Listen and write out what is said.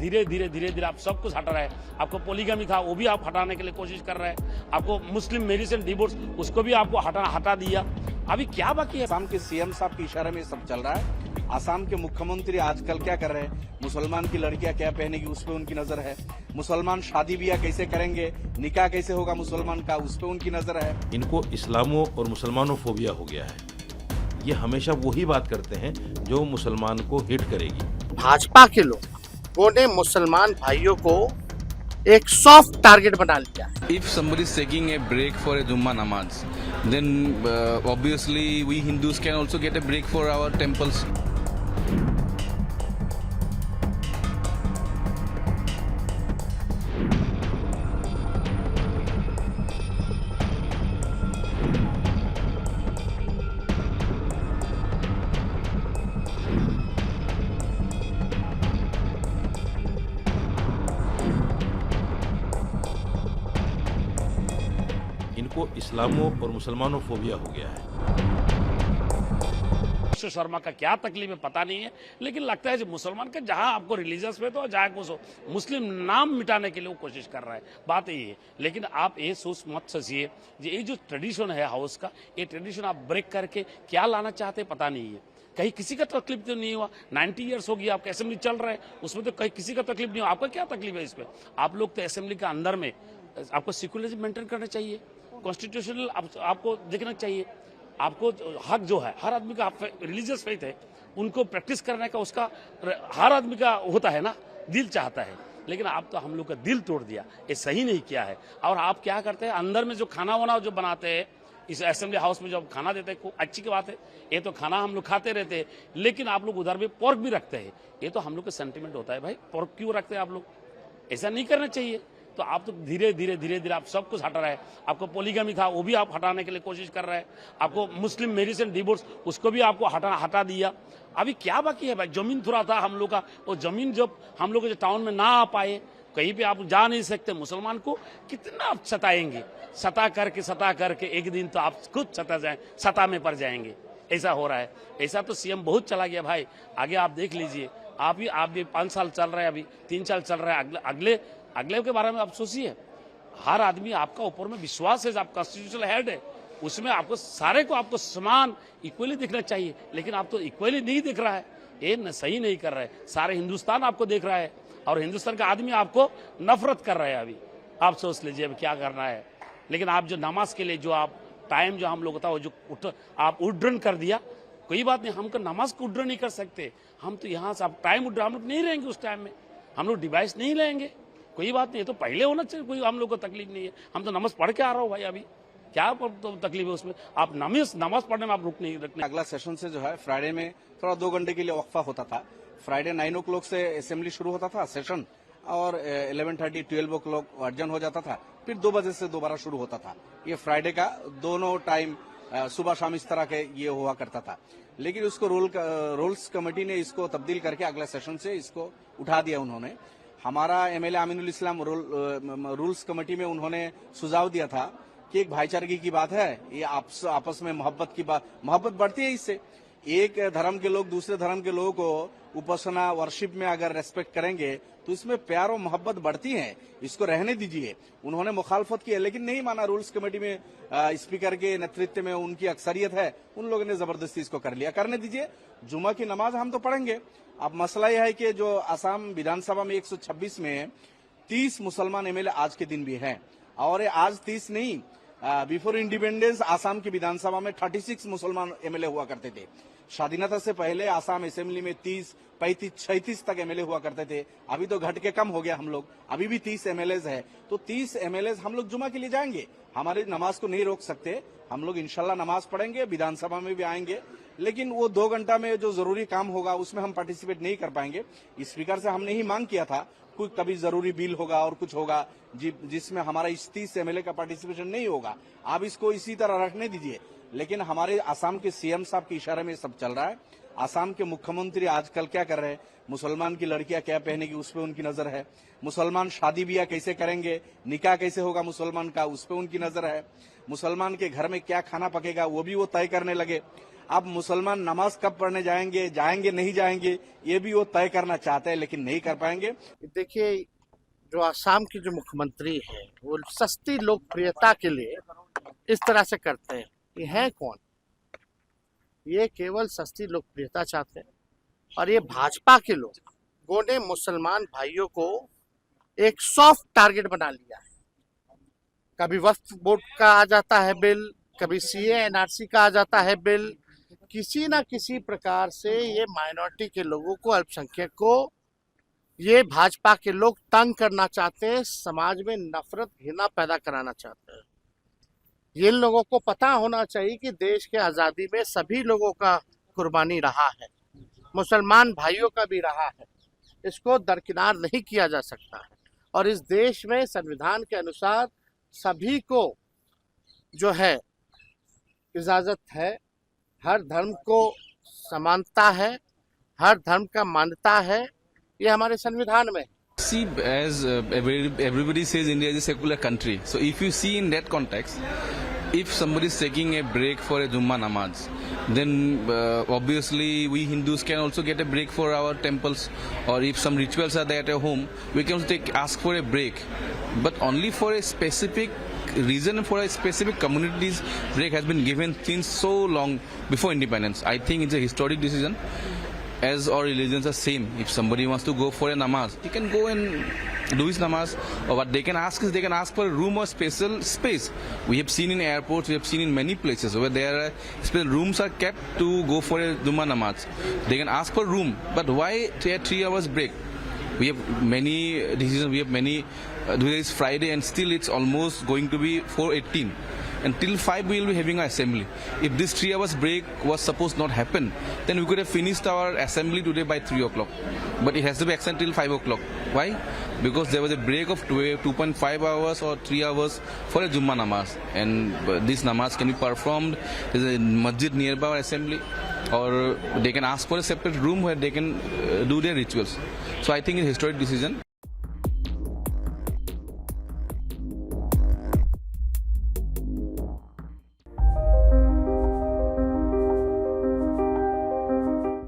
धीरे धीरे आप सब कुछ हटा रहे हैं। आपको पोलीगमी था वो भी आप हटाने के लिए कोशिश कर रहे हैं। आपको मुस्लिम मैरिज एंड डिवोर्स उसको भी आपको हटा दिया। अभी क्या बाकी है? आसाम के सीएम साहब के इशारे में सब चल रहा है। आसाम के मुख्यमंत्री आजकल क्या कर रहे हैं, मुसलमान की लड़कियां क्या पहनेगी उस पर उनकी नजर है। मुसलमान शादी ब्याह कैसे करेंगे, निकाह कैसे होगा मुसलमान का, उस पर उनकी नजर है। इनको इस्लामो और मुसलमानोफोबिया हो गया है। ये हमेशा वही बात करते हैं जो मुसलमान को हिट करेगी। भाजपा के लोगों ने मुसलमान भाइयों को एक सॉफ्ट टारगेट बना लिया। If somebody is taking a break for a Jummah namaz, then obviously we Hindus can also get a break for our temples. इनको इस्लामो और मुसलमानोफोबिया हो गया है। विश्व शर्मा का क्या तकलीफ है पता नहीं है, लेकिन लगता है जो मुसलमान का जहां आपको रिलीजियस पे तो जहां को मुस्लिम नाम मिटाने के लिए वो कोशिश कर रहा है। बात यही है। लेकिन आप ये सोच मत सोचिए ये जो ट्रेडिशन है हाउस का, ये ट्रेडिशन आप ब्रेक करके क्या लाना चाहते हैं पता नहीं है। कहीं किसी का तकलीफ तो नहीं हुआ। 90 ईयर्स हो गई आपका असेंबली चल रहा है, उसमें तो कहीं किसी का तकलीफ नहीं हुआ। आपका क्या तकलीफ है इसमें? आप लोग तो असेंबली के अंदर में आपको सिक्युलरिज्म मेंटेन करना चाहिए, कॉन्स्टिट्यूशनल आपको देखना चाहिए। आपको हक जो है हर आदमी का रिलीजियस फेथ है, उनको प्रैक्टिस करने का उसका हर आदमी का होता है ना, दिल चाहता है। लेकिन आप तो हम लोग का दिल तोड़ दिया, ये सही नहीं किया है। और आप क्या करते हैं अंदर में जो खाना वाना जो बनाते हैं इस असेंबली हाउस में, जो खाना देते हैं अच्छी की बात है, ये तो खाना हम लोग खाते रहते हैं। लेकिन आप लोग उधर भी पोर्क भी रखते हैं, ये तो हम लोग का सेंटिमेंट होता है। भाई पोर्क क्यों रखते हैं आप लोग? ऐसा नहीं करना चाहिए। तो आप तो धीरे धीरे आप सब कुछ हटा रहे हैं। आपको पोलीगमी था वो भी आप हटाने के लिए कोशिश कर रहे हैं। आपको मुस्लिम मैरिज एंड डिवोर्स उसको भी आपको हटा दिया। अभी क्या बाकी है भाई? जमीन थोड़ा था हम लोग का, वो जमीन जब हम लोग जो टाउन में ना आ पाए, कहीं पे आप जा नहीं सकते, मुसलमान को कितना आप सताएंगे? सता करके एक दिन तो आप खुद सता में पड़ जाएंगे। ऐसा हो रहा है। ऐसा तो सीएम बहुत चला गया भाई। आगे आप देख लीजिए। आप भी 5 साल चल रहे हैं, अभी 3 साल चल रहा है। अगले के बारे में आप सोचिए। हर आदमी आपका ऊपर में विश्वास है, आप कॉन्स्टिट्यूशनल हेड है, उसमें आपको सारे को आपको समान इक्वली दिखना चाहिए। लेकिन आप तो इक्वली नहीं दिख रहा है, ये सही नहीं कर रहा है। सारे हिंदुस्तान आपको देख रहा है और हिंदुस्तान का आदमी आपको नफरत कर रहा है। अभी आप सोच लीजिए अब क्या करना है। लेकिन आप जो नमाज के लिए जो आप टाइम जो हम लोग होता है जो आप उड्डन कर दिया, कोई बात नहीं, हमको नमाज को उड्डन नहीं कर सकते। हम तो यहाँ से आप टाइम उड्डन हम लोग नहीं रहेंगे, उस टाइम में हम लोग डिवाइस नहीं लेंगे, कोई बात नहीं। तो पहले होना चाहिए, कोई हम लोग को तकलीफ नहीं है। हम तो नमाज पढ़ के आ रहा हूँ भाई, अभी क्या तो तकलीफ है उसमें? आप नमाज पढ़ने में आप रुक नहीं रखने। अगला सेशन से जो है फ्राइडे में थोड़ा 2 घंटे के लिए वक्फा होता था। फ्राइडे 9 o'clock से असेंबली शुरू होता था सेशन, और 11:30 12 o'clock अर्जन हो जाता था, फिर 2 बजे से दोबारा शुरू होता था। ये फ्राइडे का दोनों टाइम सुबह शाम इस तरह के ये हुआ करता था। लेकिन उसको रूल्स कमेटी ने इसको तब्दील करके अगले सेशन से इसको उठा दिया उन्होंने। हमारा एमएलए आमिनुल इस्लाम रूल्स कमेटी में उन्होंने सुझाव दिया था कि एक भाईचारगी की बात है, ये आपस में मोहब्बत की बात, मोहब्बत बढ़ती है इससे। एक धर्म के लोग दूसरे धर्म के लोगों को उपासना वर्शिप में अगर रेस्पेक्ट करेंगे तो इसमें प्यार और मोहब्बत बढ़ती है, इसको रहने दीजिए। उन्होंने मुखालफत की है लेकिन नहीं माना। रूल्स कमेटी में स्पीकर के नेतृत्व में उनकी अक्सरियत है, उन लोगों ने जबरदस्ती इसको कर लिया। करने दीजिए, जुमा की नमाज हम तो पढ़ेंगे। अब मसला यह है कि जो असम विधानसभा में 126 में 30 मुसलमान एमएलए आज के दिन भी हैं, और ये आज 30 नहीं, बिफोर इंडिपेंडेंस आसाम की विधानसभा में 36 मुसलमान एमएलए हुआ करते थे। स्वाधीनता से पहले आसाम असेंबली में 30, 35, 36 तक एमएलए हुआ करते थे। अभी तो घट के कम हो गया हम लोग, अभी भी 30 एमएलए है। तो 30 एमएलए हम लोग जुमा के लिए जाएंगे, हमारी नमाज को नहीं रोक सकते। हम लोग इंशाल्लाह नमाज पढ़ेंगे, विधानसभा में भी आएंगे। लेकिन वो 2 घंटा में जो जरूरी काम होगा उसमें हम पार्टिसिपेट नहीं कर पाएंगे। स्पीकर से हमने ही मांग किया था कोई कभी जरूरी बिल होगा और कुछ होगा जिसमें हमारा इस 30 एमएलए का पार्टिसिपेशन नहीं होगा, आप इसको इसी तरह रखने दीजिए। लेकिन हमारे असम के सीएम साहब के इशारे में सब चल रहा है। असम के मुख्यमंत्री आजकल क्या कर रहे हैं, मुसलमान की लड़कियां क्या पहनेगी उस पर उनकी नजर है। मुसलमान शादी ब्याह कैसे करेंगे, निकाह कैसे होगा मुसलमान का, उस पर उनकी नजर है। मुसलमान के घर में क्या खाना पकेगा वो भी वो तय करने लगे। अब मुसलमान नमाज कब पढ़ने जाएंगे जाएंगे नहीं जाएंगे ये भी वो तय करना चाहते हैं लेकिन नहीं कर पाएंगे। देखिए, जो आसाम की जो मुख्यमंत्री है वो सस्ती लोकप्रियता के लिए इस तरह से करते हैं। ये है कौन? ये केवल सस्ती लोकप्रियता चाहते हैं। और ये भाजपा के लोगों ने मुसलमान भाइयों को एक सॉफ्ट टारगेट बना लिया है। कभी वक्फ बोर्ड का आ जाता है बिल, कभी सीए एनआरसी का आ जाता है बिल। किसी ना किसी प्रकार से ये माइनॉरिटी के लोगों को, अल्पसंख्यक को, ये भाजपा के लोग तंग करना चाहते हैं, समाज में नफरत घृणा पैदा कराना चाहते हैं। ये लोगों को पता होना चाहिए कि देश के आज़ादी में सभी लोगों का कुर्बानी रहा है, मुसलमान भाइयों का भी रहा है। इसको दरकिनार नहीं किया जा सकता है। और इस देश में संविधान के अनुसार सभी को जो है इजाज़त है, हर धर्म को समानता है, हर धर्म का मान्यता है, ये हमारे संविधान में है। See, as everybody says, India is a secular country. So if you see in that context, if somebody is taking a break for a Jummah namaz, then obviously we Hindus can also get a break for our temples, or if some rituals are there at home, we can also ask for a break, but only for a specific reason, for a specific community's break has been given since so long before independence. I think it's a historic decision. As all religions are same, if somebody wants to go for a namaz, he can go and do his namaz, or what they can ask is they can ask for a room or special space. We have seen in airports, we have seen in many places where there are special rooms are kept to go for a Jummah namaz. They can ask for room, but why 3 hours break? We have many decisions, we have many, today is Friday and still it's almost going to be 4:18. Until 5 we will be having our assembly. If this 3 hours break was supposed not happen, then we could have finished our assembly today by 3 o'clock. But it has to be extended till 5 o'clock. Why? Because there was a break of 2.5 hours or 3 hours for a Jummah namaz. And this namaz can be performed. There is a masjid nearby our assembly. Or they can ask for a separate room where they can do their rituals. So I think it's a historic decision.